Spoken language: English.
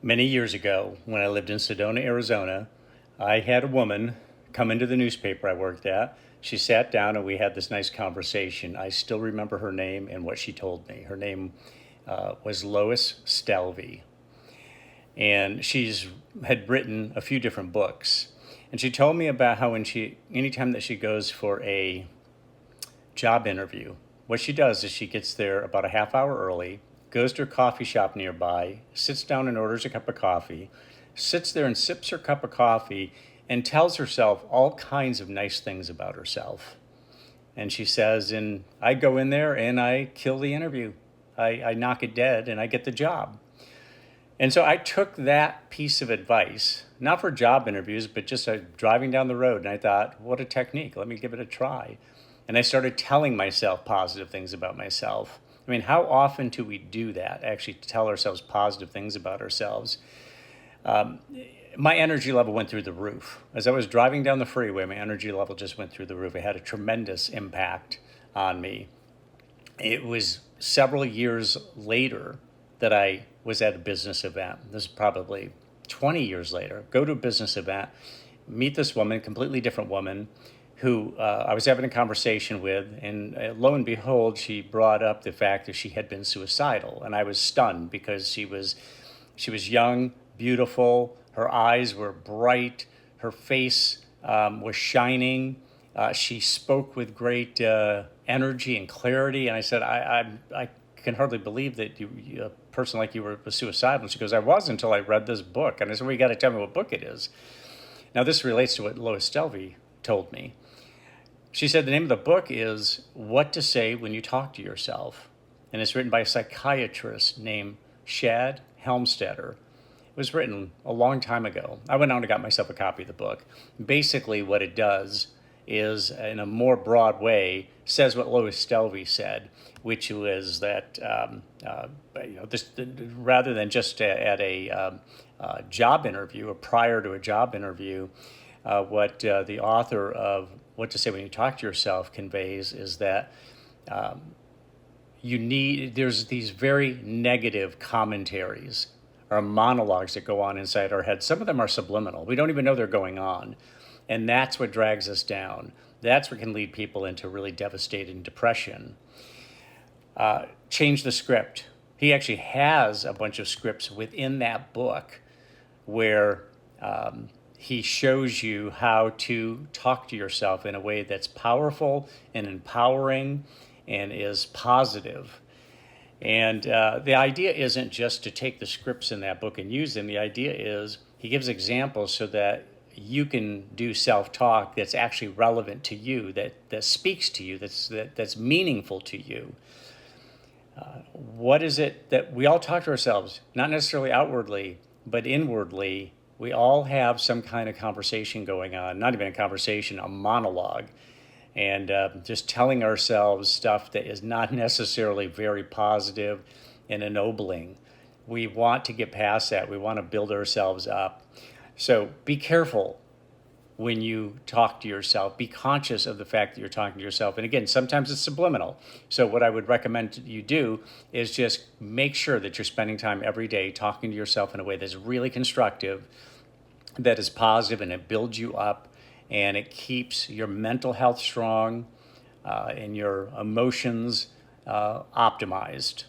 Many years ago, when I lived in Sedona, Arizona, I had a woman come into the newspaper I worked at. She sat down and we had this nice conversation. I still remember her name and what she told me. Her name was Lois Stelvey, and she's had written a few different books. And she told me about how anytime that she goes for a job interview, what she does is she gets there about a half hour early, goes to a coffee shop nearby, sits down and orders a cup of coffee, sits there and sips her cup of coffee, and tells herself all kinds of nice things about herself. And she says, and I go in there and I kill the interview. I knock it dead and I get the job. And so I took that piece of advice, not for job interviews, but just driving down the road. And I thought, what a technique. Let me give it a try. And I started telling myself positive things about myself. I mean, how often do we do that, actually tell ourselves positive things about ourselves? My energy level went through the roof. As I was driving down the freeway, my energy level just went through the roof. It had a tremendous impact on me. It was several years later that I was at a business event. This is probably 20 years later. Go to a business event, meet this woman, completely different woman, who I was having a conversation with, and lo and behold, she brought up the fact that she had been suicidal, and I was stunned because she was young, beautiful, her eyes were bright, her face was shining, she spoke with great energy and clarity, and I said, I can hardly believe that a person like you was suicidal. And she goes, I was until I read this book. And I said, well, you got to tell me what book it is. Now, this relates to what Lois Stelvey told me. She said the name of the book is What to Say When You Talk to Yourself. And it's written by a psychiatrist named Shad Helmstetter. It was written a long time ago. I went out and got myself a copy of the book. Basically, what it does is, in a more broad way, says what Lois Stelvey said, which was that rather than just at a job interview or prior to a job interview, what the author of What to Say When You Talk to Yourself conveys is that there's these very negative commentaries or monologues that go on inside our head. Some of them are subliminal. We don't even know they're going on. And that's what drags us down. That's what can lead people into really devastating depression. Change the script. He actually has a bunch of scripts within that book where he shows you how to talk to yourself in a way that's powerful and empowering and is positive. And the idea isn't just to take the scripts in that book and use them. The idea is he gives examples so that you can do self-talk that's actually relevant to you, that speaks to you, that's meaningful to you. What is it that we all talk to ourselves, not necessarily outwardly, but inwardly? We all have some kind of conversation going on, not even a conversation, a monologue, and just telling ourselves stuff that is not necessarily very positive and ennobling. We want to get past that. We want to build ourselves up. So be careful when you talk to yourself. Be conscious of the fact that you're talking to yourself. And again, sometimes it's subliminal. So what I would recommend you do is just make sure that you're spending time every day talking to yourself in a way that's really constructive, that is positive, and it builds you up, and it keeps your mental health strong and your emotions optimized.